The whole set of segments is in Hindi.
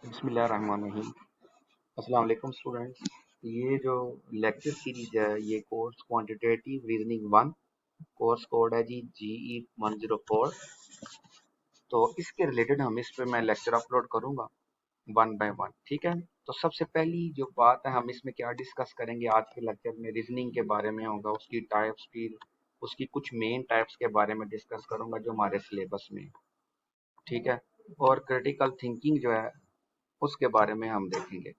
बिस्मिल्लाहिर्रहमानिर्रहीम। अस्सलाम वालेकुम स्टूडेंट्स। ये जो लेक्चर सीरीज है ये course quantitative reasoning 1 course code है जी GE104। तो इसके रिलेटेड इस पे मैं लेक्चर अपलोड करूँगा वन बाय वन। ठीक है, तो सबसे पहली जो बात है हम इसमें क्या डिस्कस करेंगे आज के लेक्चर में, रीजनिंग के बारे में होगा, उसकी टाइप्स, फिर उसकी कुछ मेन टाइप्स के बारे में डिस्कस करूँगा जो हमारे सिलेबस में है। ठीक है, और क्रिटिकल थिंकिंग जो है उसके बारे में हम देखेंगे।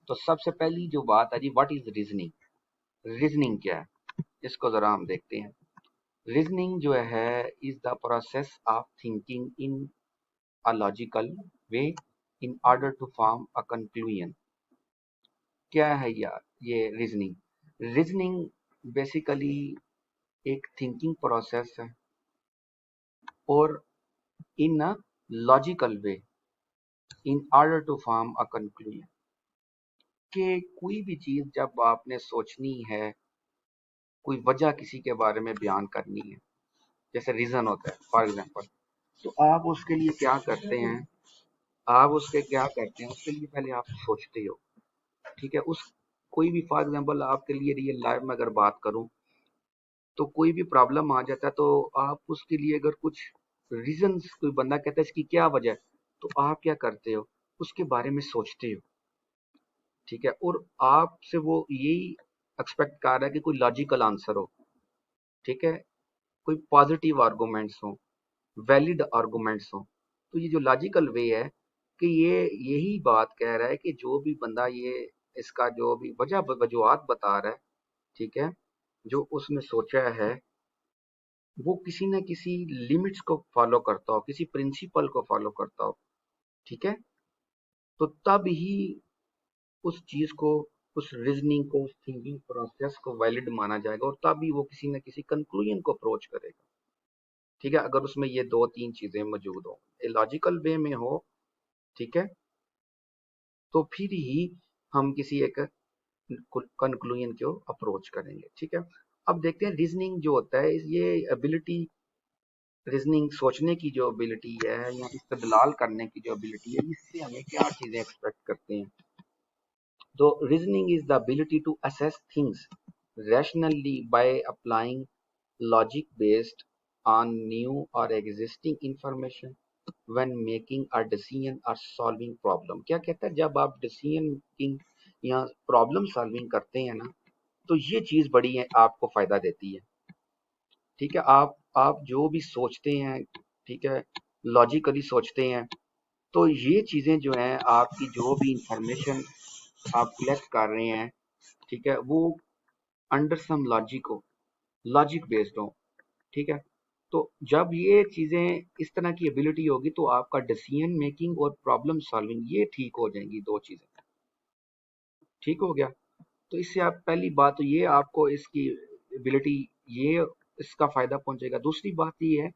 तो सबसे पहली जो बात है जी, व्हाट इज रीजनिंग। रीजनिंग क्या है इसको जरा हम देखते हैं। रीजनिंग जो है is the process of thinking in a logical way in order to form a conclusion. क्या है यार ये रीजनिंग। रीजनिंग बेसिकली एक थिंकिंग प्रोसेस है और in a logical way in order to form a conclusion. कि कोई भी चीज जब आपने सोचनी है, कोई वजह किसी के बारे में बयान करनी है, जैसे रीजन होता है फॉर एग्जांपल, तो आप उसके लिए क्या करते हैं, उसके लिए पहले आप सोचते हो। ठीक है, उस कोई भी फॉर एग्जांपल आपके लिए रियल लाइफ में अगर बात करूं, तो कोई भी प्रॉब्लम आ जाता है तो आप उसके लिए अगर कुछ रीजंस, कोई बंदा कहता है इसकी क्या वजह है, तो आप क्या करते हो, उसके बारे में सोचते हो। ठीक है, और आपसे वो यही एक्सपेक्ट कर रहा है कि कोई लॉजिकल आंसर हो। ठीक है, कोई पॉजिटिव आर्गूमेंट्स हो, वैलिड आर्गूमेंट्स हो। तो ये जो लॉजिकल वे है कि ये यही बात कह रहा है कि जो भी बंदा ये इसका जो भी वजूहात बता रहा है, ठीक है, जो उसने सोचा है वो किसी न किसी लिमिट्स को फॉलो करता हो, किसी प्रिंसिपल को फॉलो करता हो। ठीक है, तो तब ही उस चीज को, उस रीजनिंग को, उस थिंकिंग प्रोसेस को वैलिड माना जाएगा और तब ही वो किसी न किसी कंक्लूजन को अप्रोच करेगा। ठीक है, अगर उसमें ये दो तीन चीजें मौजूद हो, लॉजिकल वे में हो, ठीक है, तो फिर ही हम किसी एक कंक्लूजन को अप्रोच करेंगे। ठीक है, अब देखते हैं रीजनिंग जो होता है ये एबिलिटी, रीजनिंग सोचने की जो एबिलिटी है या इस्तेदलाल करने की जो एबिलिटी है, इससे हमें क्या चीजें एक्सपेक्ट करते हैं। तो reasoning is the ability to assess things rationally by applying logic based on new or existing information when making a decision or solving problem। क्या कहता है, जब आप डिसीजन मेकिंग या प्रॉब्लम सॉल्विंग करते हैं ना, तो ये चीज बड़ी है, आपको फायदा देती है। ठीक है, आप जो भी सोचते हैं, ठीक है, लॉजिकली सोचते हैं, तो ये चीजें जो हैं, आपकी जो भी इंफॉर्मेशन आप कलेक्ट कर रहे हैं, ठीक है, वो अंडर सम लॉजिक हो, लॉजिक बेस्ड हो। ठीक है, तो जब ये चीजें इस तरह की एबिलिटी होगी तो आपका डिसीजन मेकिंग और प्रॉब्लम सॉल्विंग ये ठीक हो जाएंगी, दो चीजें ठीक हो गया। तो इससे आप पहली बात तो ये आपको इसकी एबिलिटी, ये इसका फायदा पहुंचेगा। दूसरी बात ये है,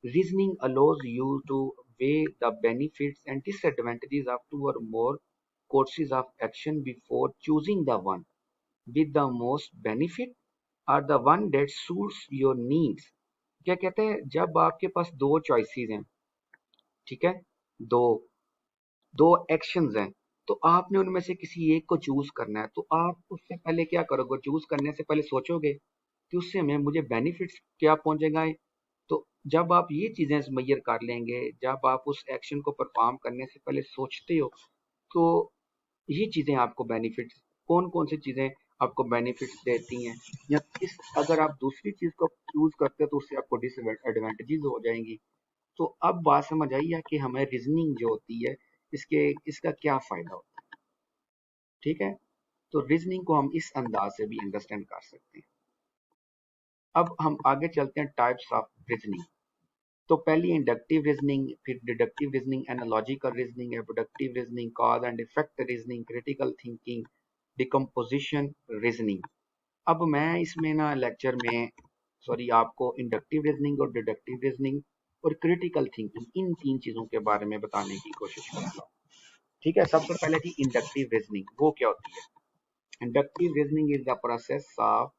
reasoning allows you to weigh the benefits and disadvantages of two or more courses of action before choosing the one with the most benefit or the one that suits your needs। क्या कहते हैं, जब आपके पास दो चॉइसेस हैं, ठीक है, दो दो एक्शंस हैं, तो आपने उनमें से किसी एक को चूज करना है, तो आप उससे पहले क्या करोगे, चूज करने से पहले सोचोगे कि उससे में मुझे बेनिफिट्स क्या पहुंचेगा। तो जब आप ये चीजें मुहैया कर लेंगे, जब आप उस एक्शन को परफॉर्म करने से पहले सोचते हो, तो ये चीजें आपको बेनिफिट्स, कौन कौन सी चीजें आपको बेनिफिट्स देती हैं, या इस अगर आप दूसरी चीज को चूज करते हो तो उससे आपको डिसएडवांटेजेस हो जाएंगी। तो अब बात समझ आई है कि हमें रीजनिंग जो होती है इसके इसका क्या फायदा होता है। ठीक है, तो रीजनिंग को हम इस अंदाज से भी अंडरस्टैंड कर सकते हैं। अब हम आगे चलते हैं टाइप्स ऑफ रीजनिंग। तो पहली इंडक्टिव रीजनिंग, फिर deductive reasoning, analogical reasoning, productive reasoning, cause and effect reasoning, critical thinking, decomposition reasoning. अब मैं इसमें ना लेक्चर में, सॉरी, आपको इंडक्टिव रीजनिंग और डिडक्टिव रीजनिंग और क्रिटिकल थिंकिंग, इन तीन चीजों के बारे में बताने की कोशिश करूंगा। ठीक है, सबसे पहले थी इंडक्टिव रीजनिंग। वो क्या होती है? Inductive reasoning is the process of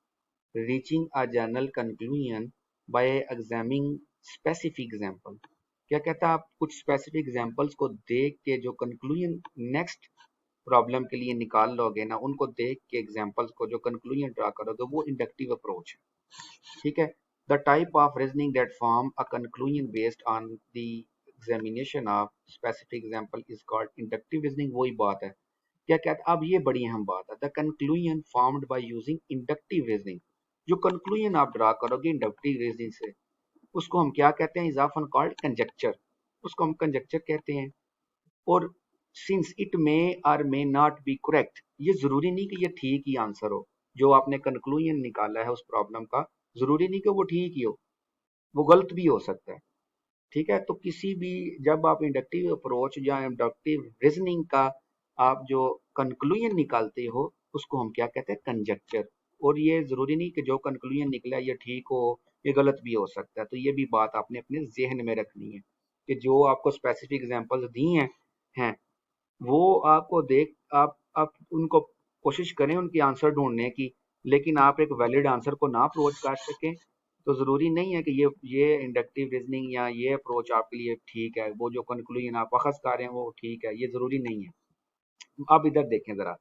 reaching a general conclusion by examining specific example। क्या कहता है, आप कुछ स्पेसिफिक एग्जांपल्स को देख के जो कंक्लूजन नेक्स्ट प्रॉब्लम के लिए निकाल लोगे ना, उनको देख के एग्जांपल्स को जो कंक्लूजन ड्रा करोगे, वो इंडक्टिव अप्रोच है। ठीक है। The type of reasoning that form a conclusion based on the examination of specific example is called inductive reasoning. वही बात है। क्या कहते हैं, अब ये बड़ी अहम बात है, the conclusion formed by using inductive reasoning. जो कंक्लूजन आप ड्रा करोगे इंडक्टिव रीजनिंग से, उसको हम क्या कहते हैं, इज ऑफन कॉल्ड कंजक्चर। उसको हम कंजक्चर कहते हैं। और सिंस इट मे और मे नॉट बी करेक्ट, ये जरूरी नहीं कि ये ठीक ही आंसर हो। जो आपने कंक्लूजन निकाला है उस प्रॉब्लम का, जरूरी नहीं कि वो ठीक ही हो, वो गलत भी हो सकता है। ठीक है। तो किसी भी, जब आप इंडक्टिव अप्रोच या इंडक्टिव रीजनिंग का आप जो कंक्लूजन निकालते हो, उसको हम क्या कहते हैं, कंजक्चर। और ये जरूरी नहीं कि जो कंक्लूजन निकला ये ठीक हो, ये गलत भी हो सकता है। तो ये भी बात आपने अपने जहन में रखनी है कि जो आपको स्पेसिफिक एग्जांपल्स दी हैं वो आपको देख आप उनको कोशिश करें उनकी आंसर ढूंढने की, लेकिन आप एक वैलिड आंसर को ना अप्रोच कर सकें, तो ज़रूरी नहीं है कि ये इंडक्टिव रीजनिंग या ये अप्रोच आपके लिए ठीक है, वो जो कंक्लूजन आप अखज़ कर रहे हैं वो ठीक है, ये ज़रूरी नहीं है। अब इधर देखें ज़रा।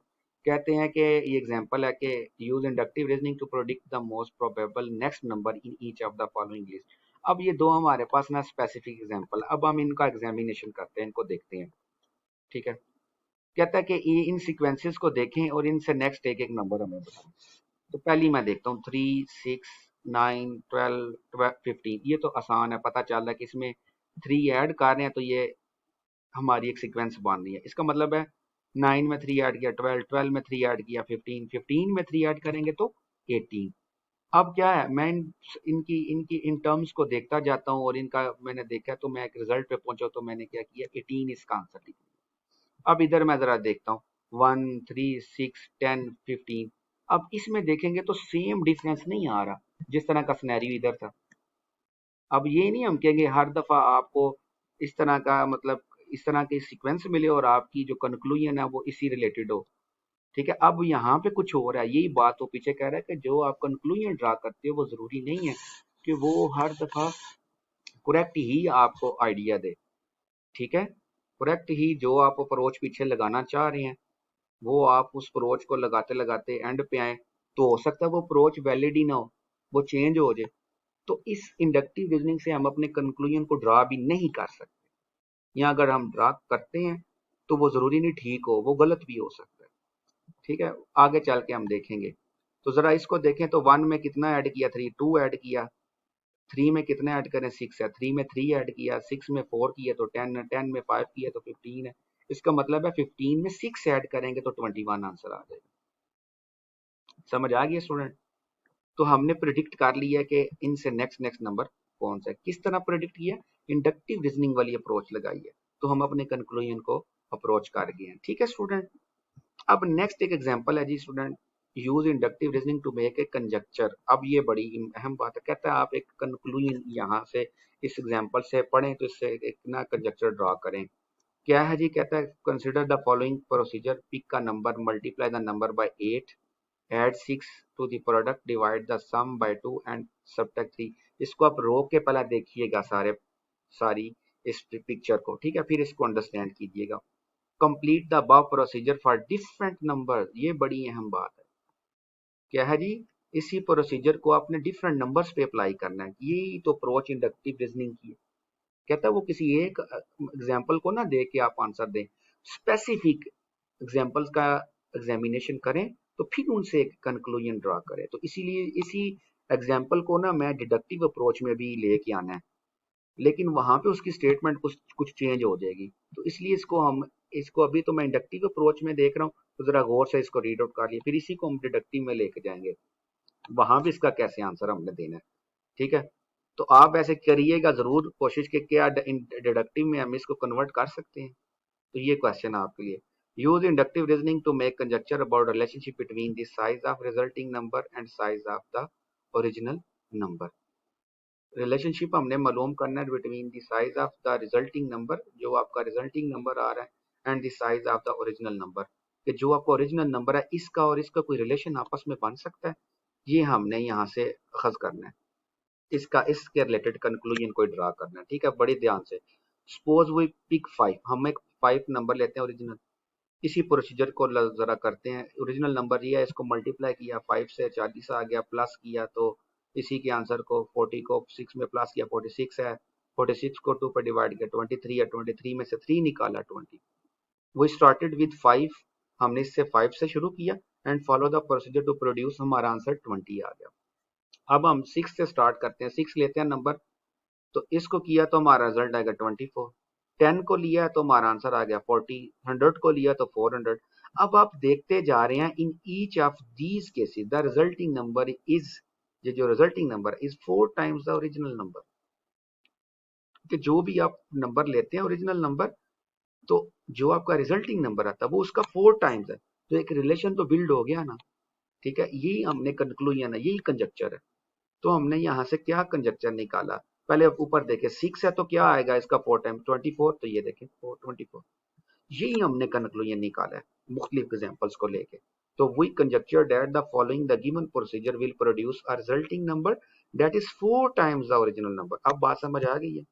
कहते हैं कि ये एग्जांपल है कि use inductive reasoning to predict the most probable next number in each of the following list. अब ये दो हमारे पास ना स्पेसिफिक एग्जांपल, अब हम इनका एग्जामिनेशन करते हैं, इनको देखते हैं। ठीक है। कहता है कि ये इन सीक्वेंसेस को देखें और इनसे नेक्स्ट एक एक नंबर हमें बताएं। तो पहली मैं देखता हूँ 3, 6, 9, 12, 15। ये तो आसान है, पता चल रहा है कि इसमें 3 ऐड कर रहे हैं तो ये हमारी एक सीक्वेंस बन रही है। इसका मतलब है 9 में 3 ऐड किया 12, 12 में 3 ऐड किया 15, 15 में 3 ऐड करेंगे तो 18। अब क्या है, मैं इनकी इनकी इन टर्म्स को देखता जाता हूँ और इनका मैंने देखा तो मैं एक रिजल्ट पे पहुंचा, तो मैंने क्या किया, 18 इसका आंसर लिखा। अब इधर मैं जरा देखता हूँ 1, 3, 6, 10, 15। अब इसमें देखेंगे तो सेम डिफरेंस नहीं आ रहा जिस तरह का सिनेरियो इधर था। अब ये नहीं हम कहेंगे हर दफा आपको इस तरह का, मतलब इस तरह के सीक्वेंस मिले और आपकी जो कंक्लूजन है वो इसी रिलेटेड हो। ठीक है। अब यहाँ पे कुछ हो रहा है, यही बात वो पीछे कह रहा है कि जो आप कंक्लूजन ड्रा करते हो वो जरूरी नहीं है कि वो हर दफा करेक्ट ही आपको आइडिया दे। ठीक है। करेक्ट ही जो आप अप्रोच पीछे लगाना चाह रहे हैं, वो आप उस अप्रोच को लगाते लगाते एंड पे आए, तो हो सकता है वो अप्रोच वैलिड ही ना हो, वो चेंज हो जाए। तो इस इंडक्टिव रीजनिंग से हम अपने कंक्लूजन को ड्रा भी नहीं कर सकते, या अगर हम ड्रा करते हैं तो वो जरूरी नहीं ठीक हो, वो गलत भी हो सकता है। ठीक है। आगे चल के हम देखेंगे। तो जरा इसको देखें तो 1 में कितना ऐड किया, 3, 2 ऐड किया। 3 में कितना ऐड करें, 6 है। 3 में 3 ऐड किया, 6 में 4 किया तो 10 है, 10 में 5 किया तो 15 है। इसका मतलब है 15 में 6 ऐड करेंगे तो 21 आंसर आ जाएगा। समझ आ गया स्टूडेंट? तो हमने प्रिडिक्ट कर लिया कि इनसे नेक्स्ट नेक्स्ट नंबर कौन सा है। किस तरह प्रिडिक्ट किया, इंडक्टिव रीजनिंग वाली अप्रोच लगाई है, तो हम अपने कंक्लूजन को अप्रोच कर गए हैं। ठीक है स्टूडेंट। अब नेक्स्ट एक एग्जांपल है जी student, use inductive reasoning to make a conjecture. अब ये बड़ी अहम बात है। कहता है आप एक कंक्लूजन यहाँ से इस एग्जांपल से पढ़ें तो इससे एक ना कंजक्चर ड्रा करें। क्या है जी, कहता है consider the following procedure, pick a number, multiply the number by 8, add 6 to the product, divide the sum by 2 and subtract 3। इसको आप रोक के पहले देखिएगा सारी इस पिक्चर को। ठीक है। फिर इसको अंडरस्टैंड कीजिएगा। Complete the above procedure for different number. ये बड़ी अहम बात है। क्या है जी, इसी प्रोसीजर को आपने डिफरेंट नंबर्स पे अप्लाई करना है। यही तो अप्रोच इंडक्टिव रीजनिंग की है। कहता है वो किसी एक एग्जाम्पल को ना दे के आप आंसर दें, स्पेसिफिक एग्जाम्पल्स का एग्जामिनेशन करें, तो फिर उनसे एक कंक्लूजन ड्रा करें। तो इसीलिए इसी एग्जाम्पल को ना मैं डिडक्टिव अप्रोच में भी लेके आना है, लेकिन वहां पे उसकी स्टेटमेंट कुछ कुछ चेंज हो जाएगी। तो इसलिए इसको अभी तो मैं इंडक्टिव अप्रोच में देख रहा हूँ, तो जरा गौर से इसको रीड आउट कर लिया, फिर इसी को हम डिडक्टिव में लेके जाएंगे, वहां भी इसका कैसे आंसर हमने देना है। ठीक है। तो आप ऐसे करिएगा जरूर कोशिश के क्या डिडक्टिव में हम इसको कन्वर्ट कर सकते हैं। तो ये क्वेश्चन है आपके लिए। Use inductive reasoning to make conjecture about relationship between the size of resulting number and size of the original number. Relationship हमने मालूम करना है between the size of the resulting number, जो आपका रिजल्टिंग नंबर आ रहा है, and the size of the original number, कि जो आपका ओरिजिनल नंबर है इसका और इसका कोई रिलेशन आपस में बन सकता है, ये हमने यहाँ से अखज करना है। इसके रिलेटेड कंक्लूजन को ड्रा करना है। ठीक है, बड़े ध्यान से। सपोज वी पिक 5, हम एक 5 नंबर लेते हैं ओरिजिनल। इसी प्रोसीजर को जरा करते हैं। ओरिजिनल नंबर लिया, इसको मल्टीप्लाई किया, 5 से 40 आ गया, प्लस किया तो इसी के आंसर को 40 को 6 में प्लस किया, 46 है। 46 को 2 पे डिवाइड किया, 23 है। 23 में से 3 निकाला, 20। वो स्टार्टेड विद 5, हमने इससे 5 से शुरू किया and follow the procedure to produce, हमारा आंसर 20 आ गया। अब हम 6 से स्टार्ट करते हैं, 6 लेते हैं नंबर, तो इसको किया तो हमारा रिजल्ट आएगा 24। 10 को लिया तो हमारा आंसर आ गया 40। 100 को लिया तो 400। अब आप देखते जा रहे हैं, इन each of these cases the resulting number is, ये जो resulting number is 4 times the original number. कि जो भी आप नंबर लेते हैं ओरिजिनल नंबर, तो जो आपका रिजल्टिंग नंबर आता है वो उसका 4 टाइम्स है। तो एक रिलेशन तो बिल्ड हो गया ना। ठीक है, यही हमने कंक्लूजन है, यही कंजक्चर है। तो हमने यहाँ से क्या कंजक्चर निकाला, पहले ऊपर देखे 6 है तो क्या आएगा इसका 4 टाइम 24, तो ये देखें 424। यही हमने कंक्लूजन निकाला है मुख्तलिफ एग्जांपल्स को लेके। तो we conjecture that the following the given procedure will produce a resulting number that is 4 times the original number. अब बात समझ आ गई है।